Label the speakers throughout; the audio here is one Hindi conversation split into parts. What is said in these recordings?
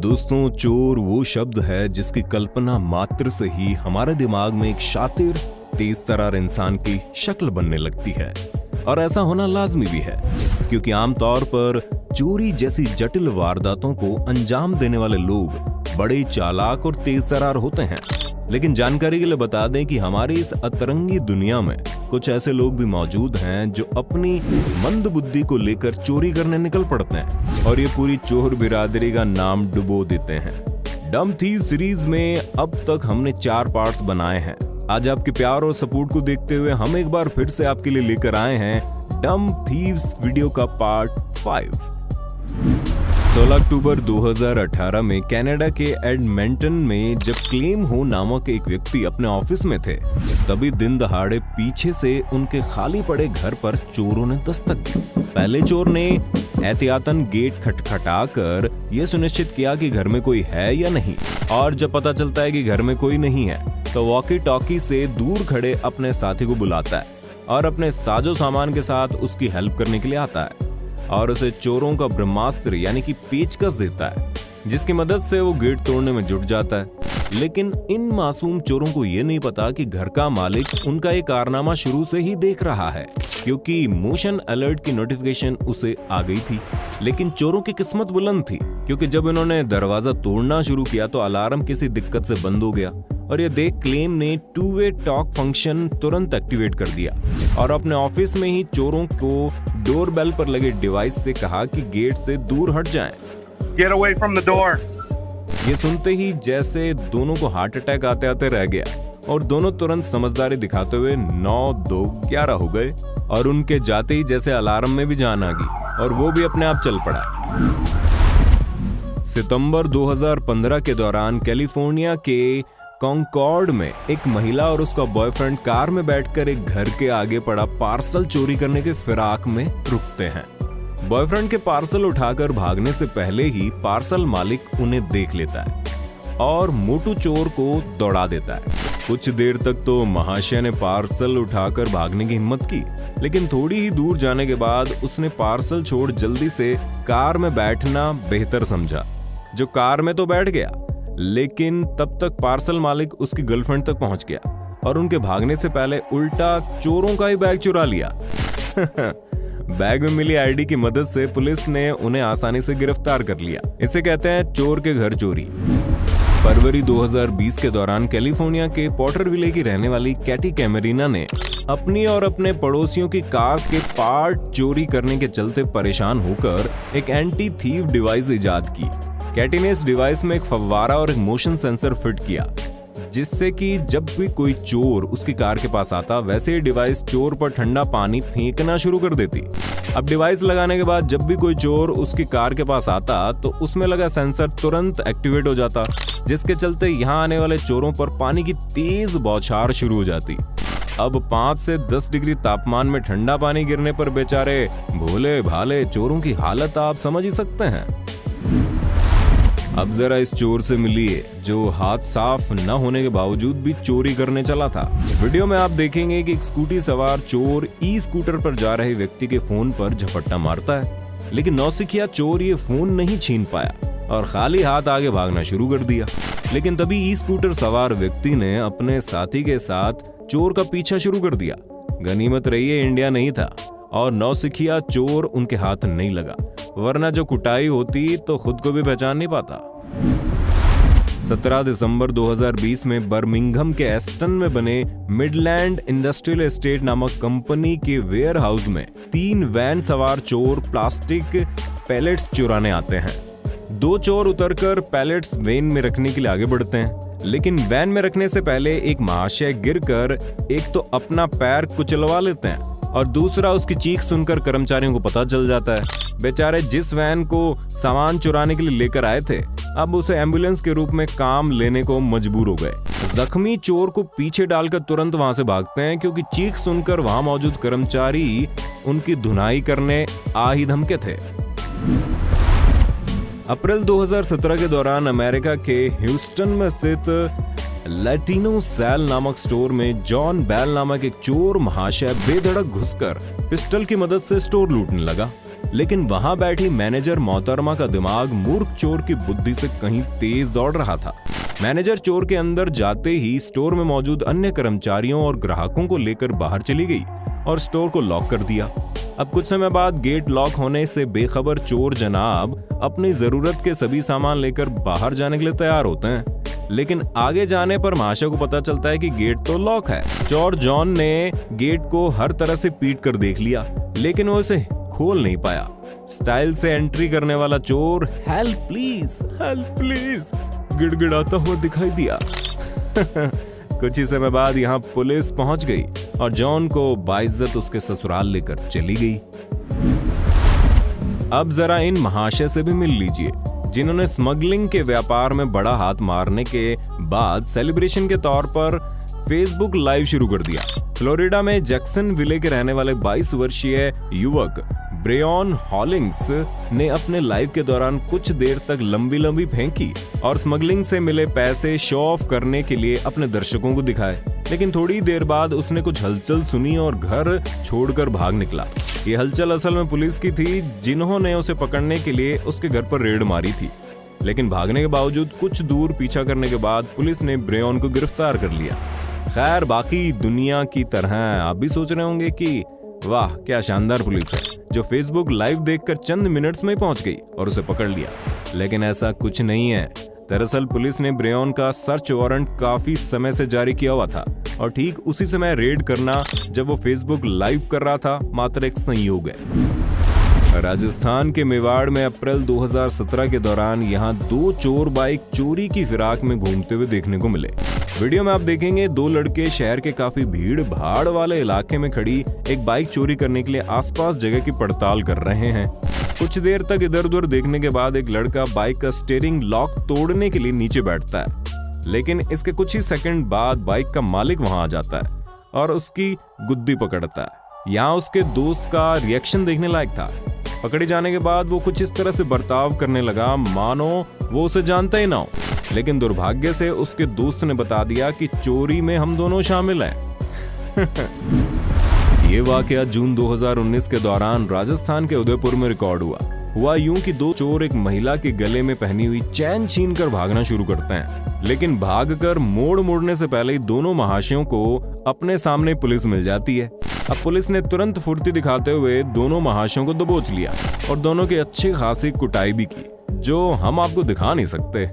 Speaker 1: दोस्तों, चोर वो शब्द है जिसकी कल्पना मात्र से ही हमारे दिमाग में एक शातिर, तेज तर्रार इंसान की शक्ल बनने लगती है। और ऐसा होना लाजमी भी है, क्योंकि आमतौर पर चोरी जैसी जटिल वारदातों को अंजाम देने वाले लोग बड़े चालाक और तेज तर्रार होते हैं। लेकिन जानकारी के लिए बता दें कि हमारी इस अतरंगी दुनिया में कुछ ऐसे लोग भी मौजूद हैं जो अपनी मंद बुद्धि को लेकर चोरी करने निकल पड़ते हैं और ये पूरी चोर बिरादरी का नाम डुबो देते हैं। डम्ब थीव्स सीरीज में अब तक हमने 4 पार्ट्स बनाए हैं। आज आपके प्यार और सपोर्ट को देखते हुए हम एक बार फिर से आपके लिए लेकर आए हैं डम्ब थीव्स वीडियो का पार्ट 5। 16 अक्टूबर 2018 में कनाडा के एडमंटन में जब क्लेम हो नामक एक व्यक्ति अपने ऑफिस में थे, तभी दिन दहाड़े पीछे से उनके खाली पड़े घर पर चोरों ने दस्तक दी। पहले चोर ने एहतियातन गेट खटखटाकर यह सुनिश्चित किया कि घर में कोई है या नहीं, और जब पता चलता है कि घर में कोई नहीं है तो वॉकी टॉकी से दूर खड़े अपने साथी को बुलाता है और अपने साजो सामान के साथ उसकी हेल्प करने के लिए आता है और उसे चोरों का ब्रह्मास्त्र यानी कि पेचकस देता है, जिसकी मदद से वो गेट तोड़ने में जुट जाता है। लेकिन इन मासूम चोरों को ये नहीं पता कि घर का मालिक उनका ये कारनामा शुरू से ही देख रहा है, क्योंकि मोशन अलर्ट की नोटिफिकेशन उसे आ गई थी। लेकिन चोरों की किस्मत बुलंद थी, क्योंकि जब इन्होंने दरवाजा तोड़ना शुरू किया तो अलार्म किसी दिक्कत से बंद हो गया और ये देख क्लेम ने 2-वे टॉक फंक्शन तुरंत एक्टिवेट कर दिया और अपने ऑफिस में ही चोरों को डोरबेल पर लगे डिवाइस से कहा कि गेट से दूर हट जाएं।
Speaker 2: Get away from the door.
Speaker 1: ये सुनते ही जैसे दोनों को हार्ट अटैक आते आते रह गया और दोनों तुरंत समझदारी दिखाते हुए 9-2-11 हो गए और उनके जाते ही जैसे अलार्म में भी जान आ गई और वो भी अपने आप चल पड़ा। सितंबर 2015 के दौरान कैलिफोर्निया के कॉन्कॉर्ड में एक महिला और उसका बॉयफ्रेंड कार में बैठकर एक घर के आगे पड़ा पार्सल चोरी करने के फिराक में रुकते हैं। बॉयफ्रेंड के पार्सल उठाकर भागने से पहले ही पार्सल मालिक उन्हें देख लेता है और मोटू चोर को दौड़ा देता है। कुछ देर तक तो महाशय ने पार्सल उठाकर भागने की हिम्मत की, लेकिन थोड़ी ही दूर जाने के बाद उसने पार्सल छोड़ जल्दी से कार में बैठना बेहतर समझा। जो कार में तो बैठ गया, लेकिन तब तक पार्सल मालिक उसकी गर्लफ्रेंड तक पहुंच गया और उनके भागने से पहले उल्टा चोरों का ही बैग चुरा लिया। बैग में मिली आईडी की मदद से पुलिस ने उन्हें आसानी से गिरफ्तार कर लिया। इसे कहते हैं चोर के घर चोरी। फरवरी 2020 के दौरान कैलिफोर्निया के पॉटरविले की रहने वाली कैटी कैमरीना ने अपनी और अपने पड़ोसियों की कार्स के पार्ट चोरी करने के चलते परेशान होकर एक एंटी थीव डिवाइस इजाद की। कैटी ने इस डिवाइस में एक फव्वारा और एक मोशन सेंसर फिट किया, जिससे कि जब भी कोई चोर उसकी कार के पास आता, वैसे ही डिवाइस चोर पर ठंडा पानी फेंकना शुरू कर देती। अब डिवाइस लगाने के बाद जब भी कोई चोर उसकी कार के पास आता तो उसमें लगा सेंसर तुरंत एक्टिवेट हो जाता, जिसके चलते यहाँ आने वाले चोरों पर पानी की तेज बौछार शुरू हो जाती। अब 5 से 10 डिग्री तापमान में ठंडा पानी गिरने पर बेचारे भोले भाले चोरों की हालत आप समझ ही सकते हैं। अब जरा इस चोर से मिलिए जो हाथ साफ न होने के बावजूद भी चोरी करने चला था। वीडियो में आप देखेंगे कि एक स्कूटी सवार चोर ई स्कूटर पर जा रहे व्यक्ति के फोन पर झपट्टा मारता है, लेकिन नौसिखिया चोर ये फोन नहीं छीन पाया और खाली हाथ आगे भागना शुरू कर दिया। लेकिन तभी ई स्कूटर सवार व्यक्ति ने अपने साथी के साथ चोर का पीछा शुरू कर दिया। गनीमत रही है इंडिया नहीं था और नौसिखिया चोर उनके हाथ नहीं लगा, वरना जो कुटाई होती तो खुद को भी पहचान नहीं पाता। 17 दिसंबर 2020 में बर्मिंघम के एस्टन में बने मिडलैंड इंडस्ट्रियल एस्टेट नामक कंपनी के वेयर हाउस में 3 वैन सवार चोर प्लास्टिक पैलेट्स चुराने आते हैं। 2 चोर उतरकर पैलेट्स वैन में रखने के लिए आगे बढ़ते हैं, लेकिन वैन में रखने से पहले एक महाशय गिरकर एक तो अपना पैर कुचलवा लेते हैं और दूसरा उसकी चीख सुनकर कर्मचारियों को पता चल जाता है। बेचारे जिस वैन को सामान चुराने के लिए लेकर आए थे, अब उसे एम्बुलेंस के रूप में काम लेने को मजबूर हो गए। जख्मी चोर को पीछे डालकर तुरंत वहां से भागते हैं, क्योंकि चीख सुनकर वहां मौजूद कर्मचारी उनकी धुनाई करने आ ही धमके थे। अप्रैल 2017 के दौरान अमेरिका के ह्यूस्टन में स्थित लैटिनो सेल नामक स्टोर में जॉन बेल नामक एक चोर महाशय बेधड़क घुसकर पिस्टल की मदद से स्टोर लूटने लगा। लेकिन वहां बैठी मैनेजर मोहतरमा का दिमाग मूर्ख चोर की बुद्धि से कहीं तेज दौड़ रहा था। मैनेजर चोर के अंदर जाते ही स्टोर में मौजूद अन्य कर्मचारियों और ग्राहकों को लेकर बाहर चली गई और स्टोर को लॉक कर दिया। अब कुछ समय बाद गेट लॉक होने से बेखबर चोर जनाब अपनी जरूरत के सभी सामान लेकर बाहर जाने के लिए तैयार होते हैं, लेकिन आगे जाने पर महाशय को पता चलता है कि गेट तो लॉक है। चोर जॉन ने गेट को हर तरह से पीट कर देख लिया, लेकिन वो इसे खोल नहीं पाया। स्टाइल से एंट्री करने वाला चोर हेल्प प्लीज गिड़गिड़ाता हुआ दिखाई दिया। कुछ ही समय बाद यहाँ पुलिस पहुंच गई और जॉन को बाइज्जत उसके ससुराल लेकर चली गई। अब जरा इन महाशय से भी मिल लीजिए, जिन्होंने स्मगलिंग के व्यापार में बड़ा हाथ मारने के बाद सेलिब्रेशन के तौर पर फेसबुक लाइव शुरू कर दिया। फ्लोरिडा में जैक्सन विले के रहने वाले 22 वर्षीय युवक ब्रेयन हॉलिंग्स ने अपने लाइव के दौरान कुछ देर तक लंबी फेंकी और स्मगलिंग से मिले पैसे शो ऑफ करने के लिए अपने दर्शकों को दिखाए। लेकिन थोड़ी देर बाद उसने कुछ हलचल सुनी और घर छोड़कर भाग निकला। ये हलचल असल में पुलिस की थी, जिन्होंने उसे पकड़ने के लिए उसके घर पर रेड मारी थी। लेकिन भागने के बावजूद कुछ दूर पीछा करने के बाद पुलिस ने ब्रेयन को गिरफ्तार कर लिया। खैर, बाकी दुनिया की तरह आप भी सोच रहे होंगे कि वाह क्या शानदार पुलिस है, जो फेसबुक लाइव देखकर चंद मिनट्स में पहुंच गई और उसे पकड़ लिया। लेकिन ऐसा कुछ नहीं है। दरअसल पुलिस ने ब्रेयन का सर्च वारंट काफी समय से जारी किया हुआ था और ठीक उसी समय रेड करना जब वो फेसबुक लाइव कर रहा था मात्र एक संयोग है। राजस्थान के मेवाड़ में अप्रैल 2017 के दौरान यहाँ 2 चोर बाइक चोरी की फिराक में घूमते हुए देखने को मिले। वीडियो में आप देखेंगे 2 लड़के शहर के काफी भीड़ भाड़ वाले इलाके में खड़ी एक बाइक चोरी करने के लिए आसपास जगह की पड़ताल कर रहे हैं। कुछ देर तक इधर उधर देखने के बाद एक लड़का बाइक का स्टीयरिंग लॉक तोड़ने के लिए नीचे बैठता है, लेकिन इसके कुछ ही सेकंड बाद बाइक का मालिक वहां आ जाता है और उसकी गुद्दी पकड़ता है। यहाँ उसके दोस्त का रिएक्शन देखने लायक था। पकड़े जाने के बाद वो कुछ इस तरह से बर्ताव करने लगा मानो वो उसे जानता ही ना हो, लेकिन दुर्भाग्य से उसके दोस्त ने बता दिया कि चोरी में हम दोनों शामिल हैं। ये वाकया जून 2019 के दौरान राजस्थान के उदयपुर में रिकॉर्ड हुआ यूं कि 2 चोर एक महिला के गले में पहनी हुई चैन छीनकर भागना शुरू करते हैं, लेकिन भागकर मोड़ मोड़ने से पहले ही दोनों महाशयों को अपने सामने पुलिस मिल जाती है। अब पुलिस ने तुरंत फुर्ती दिखाते हुए दोनों महाशयों को दबोच लिया और दोनों की अच्छी खासी कुटाई भी की, जो हम आपको दिखा नहीं सकते।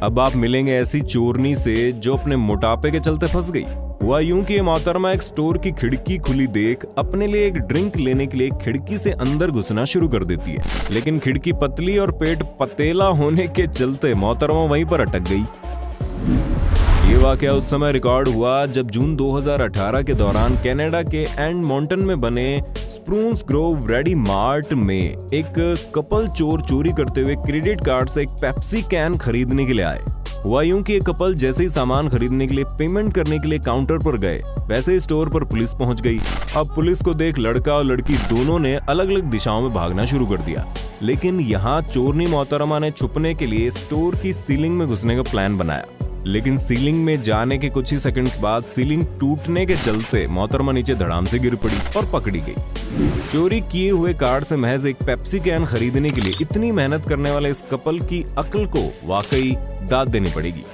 Speaker 1: अब आप मिलेंगे ऐसी चोरनी से जो अपने मोटापे के चलते फंस गई। हुआ यूं कि मोहतरमा एक स्टोर की खिड़की खुली देख अपने लिए एक ड्रिंक लेने के लिए खिड़की से अंदर घुसना शुरू कर देती है, लेकिन खिड़की पतली और पेट पतेला होने के चलते मोहतरमा वहीं पर अटक गई। ये वाकया उस समय रिकॉर्ड हुआ जब जून 2018 के दौरान कनाडा के एडमंटन में बने स्प्रूस ग्रोव रेडी मार्ट में एक कपल चोरी करते हुए क्रेडिट कार्ड से एक पेप्सी कैन खरीदने के लिए आए। हुआ यूं कि एक कपल जैसे ही सामान खरीदने के लिए पेमेंट करने के लिए काउंटर पर गए, वैसे ही स्टोर पर पुलिस पहुंच गई। अब पुलिस को देख लड़का और लड़की दोनों ने अलग अलग दिशाओं में भागना शुरू कर दिया, लेकिन यहाँ चोरनी मोहतरमा ने छुपने के लिए स्टोर की सीलिंग में घुसने का प्लान बनाया। लेकिन सीलिंग में जाने के कुछ ही सेकंड्स बाद सीलिंग टूटने के चलते मोहतरमा नीचे धड़ाम से गिर पड़ी और पकड़ी गई। चोरी किए हुए कार्ड से महज एक पेप्सी कैन खरीदने के लिए इतनी मेहनत करने वाले इस कपल की अक्ल को वाकई दाद देनी पड़ेगी।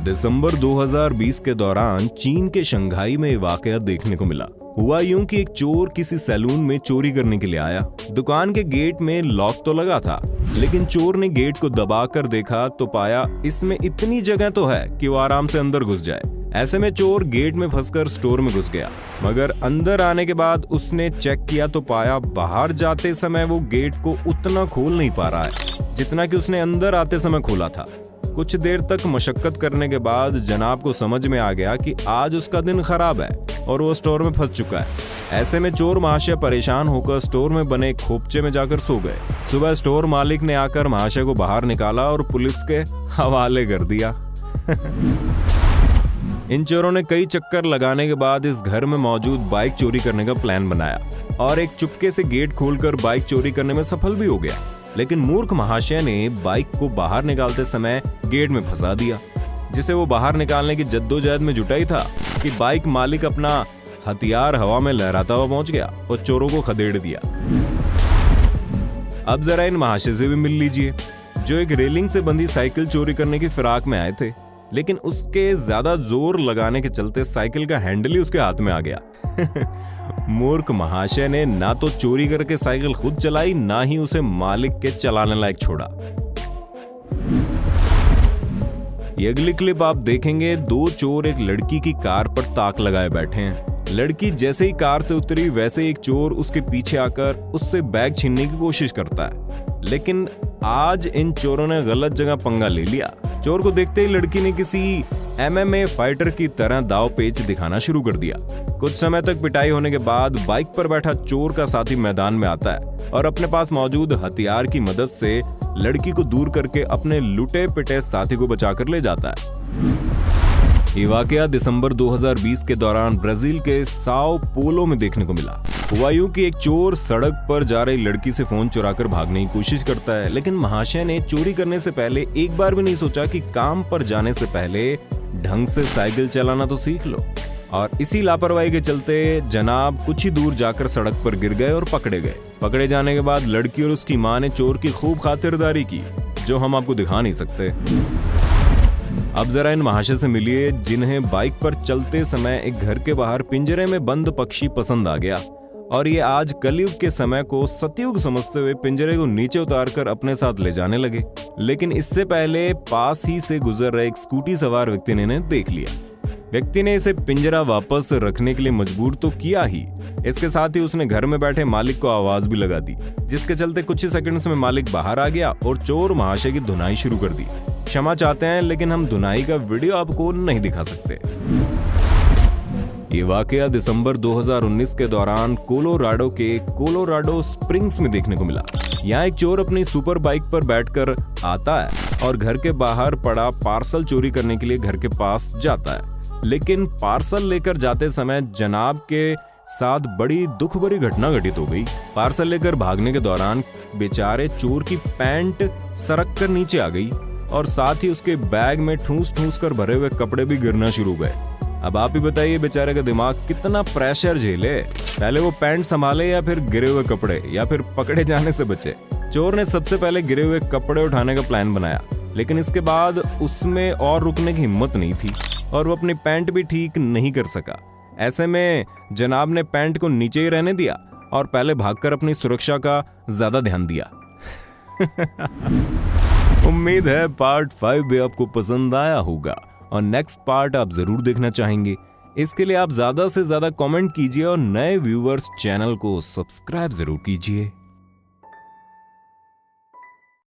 Speaker 1: दिसंबर 2020 के दौरान चीन के शंघाई में वाकया देखने को मिला। हुआ यूं कि एक चोर किसी सैलून में चोरी करने के लिए आया। दुकान के गेट में लॉक तो लगा था, लेकिन चोर ने गेट को दबाकर देखा तो पाया इसमें इतनी जगह तो है कि वो आराम से अंदर घुस जाए। ऐसे में चोर गेट में फंसकर स्टोर में घुस गया, मगर अंदर आने के बाद उसने चेक किया तो पाया बाहर जाते समय वो गेट को उतना खोल नहीं पा रहा है जितना कि उसने अंदर आते समय खोला था। कुछ देर तक मशक्कत करने के बाद जनाब को समझ में आ गया कि आज उसका दिन खराब है और वो स्टोर में फंस चुका है। ऐसे में चोर महाशय परेशान होकर स्टोर में बने खोपचे में जाकर सो गए। सुबह स्टोर मालिक ने आकर महाशय को बाहर निकाला और पुलिस के हवाले कर दिया। इन चोरों ने कई चक्कर लगाने के बाद इस घर में मौजूद बाइक चोरी करने का प्लान बनाया और एक चुपके से गेट खोलकर बाइक चोरी करने में सफल भी हो गया। लेकिन मूर्ख महाशय ने बाइक को बाहर निकालते समय गेट में फंसा दिया, जिसे वो बाहर निकालने की जद्दोजहद में जुटा ही था कि बाइक मालिक अपना हथियार हवा में लहराता हुआ पहुंच गया और चोरों को खदेड़ दिया। अब जरा इन महाशय से भी मिल लीजिए, जो एक रेलिंग से बंधी साइकिल चोरी करने की फिराक में आए थे, लेकिन उसके ज्यादा जोर लगाने के चलते साइकिल का हैंडल ही उसके हाथ में आ गया। मूर्ख महाशय ने ना तो चोरी करके साइकिल खुद चलाई, ना ही उसे मालिक के चलाने लायक छोड़ा। ये अगली क्लिप आप देखेंगे, दो चोर एक लड़की की कार पर ताक लगाए बैठे हैं। लड़की जैसे ही कार से उतरी वैसे ही एक चोर उसके पीछे आकर उससे बैग छीनने की कोशिश करता है, लेकिन आज इन चोरों ने गलत जगह पंगा ले लिया। चोर को देखते ही लड़की ने किसी MMA फाइटर की तरह दाव पेच दिखाना शुरू कर दिया। कुछ समय तक पिटाई होने के बाद बाइक पर बैठा चोर का साथी मैदान में आता है और अपने पास मौजूद हथियार की मदद से लड़की को दूर करके अपने लुटे पिटे साथी को बचाकर ले जाता है। ये वाकया दिसंबर 2020 के दौरान ब्राजील के साओ पोलो में देखने को मिला। हुआ यूं कि एक चोर सड़क पर जा रही लड़की से फोन चुराकर भागने की कोशिश करता है, लेकिन महाशय ने चोरी करने से पहले एक बार भी नहीं सोचा कि काम पर जाने से पहले ढंग से साइकिल चलाना तो सीख लो। और इसी लापरवाही के चलते जनाब कुछ ही दूर जाकर सड़क पर गिर गए और पकड़े गए। पकड़े जाने के बाद लड़की और उसकी मां ने चोर की खूब खातिरदारी की, जो हम आपको दिखा नहीं सकते। अब जरा इन महाशय से मिलिए, जिन्हें बाइक पर चलते समय एक घर के बाहर पिंजरे में बंद पक्षी पसंद आ गया और ये आज कलयुग के समय को सतयुग समझते हुए पिंजरे को नीचे उतारकर अपने साथ ले जाने लगे। लेकिन इससे पहले पास ही से गुजर रहे एक स्कूटी सवार व्यक्ति ने इन्हें देख लिया। व्यक्ति ने इसे पिंजरा वापस रखने के लिए मजबूर तो किया ही, इसके साथ ही उसने घर में बैठे मालिक को आवाज भी लगा दी, जिसके चलते कुछ ही सेकंड्स में मालिक बाहर आ गया और चोर महाशय की धुनाई शुरू कर दी। क्षमा चाहते हैं, लेकिन हम धुनाई का वीडियो आपको नहीं दिखा सकते। ये वाकया दिसंबर 2019 के दौरान कोलोराडो के कोलोराडो स्प्रिंग्स में देखने को मिला। यहाँ एक चोर अपनी सुपर बाइक पर बैठकर आता है और घर के बाहर पड़ा पार्सल चोरी करने के लिए घर के पास जाता है, लेकिन पार्सल लेकर जाते समय जनाब के साथ बड़ी दुख भरी घटना घटित हो गई। पार्सल लेकर भागने के दौरान बेचारे चोर की पैंट सरक कर नीचे आ गई और साथ ही उसके बैग में ठूस ठूस कर भरे हुए कपड़े भी गिरना शुरू हो गए। अब आप ही बताइए बेचारे का दिमाग कितना प्रेशर झेले, पहले वो पैंट संभाले या फिर गिरे हुए कपड़े, या फिर पकड़े जाने से बचे। चोर ने सबसे पहले गिरे हुए कपड़े उठाने का प्लान बनाया, लेकिन इसके बाद उसमें और रुकने की हिम्मत नहीं थी और वो अपनी पैंट भी ठीक नहीं कर सका। ऐसे में जनाब ने पैंट को नीचे ही रहने दिया और पहले भागकर अपनी सुरक्षा का ज्यादा ध्यान दिया। उम्मीद है पार्ट 5 भी आपको पसंद आया होगा और नेक्स्ट पार्ट आप जरूर देखना चाहेंगे। इसके लिए आप ज्यादा से ज्यादा कमेंट कीजिए और नए व्यूअर्स चैनल को सब्सक्राइब जरूर कीजिए।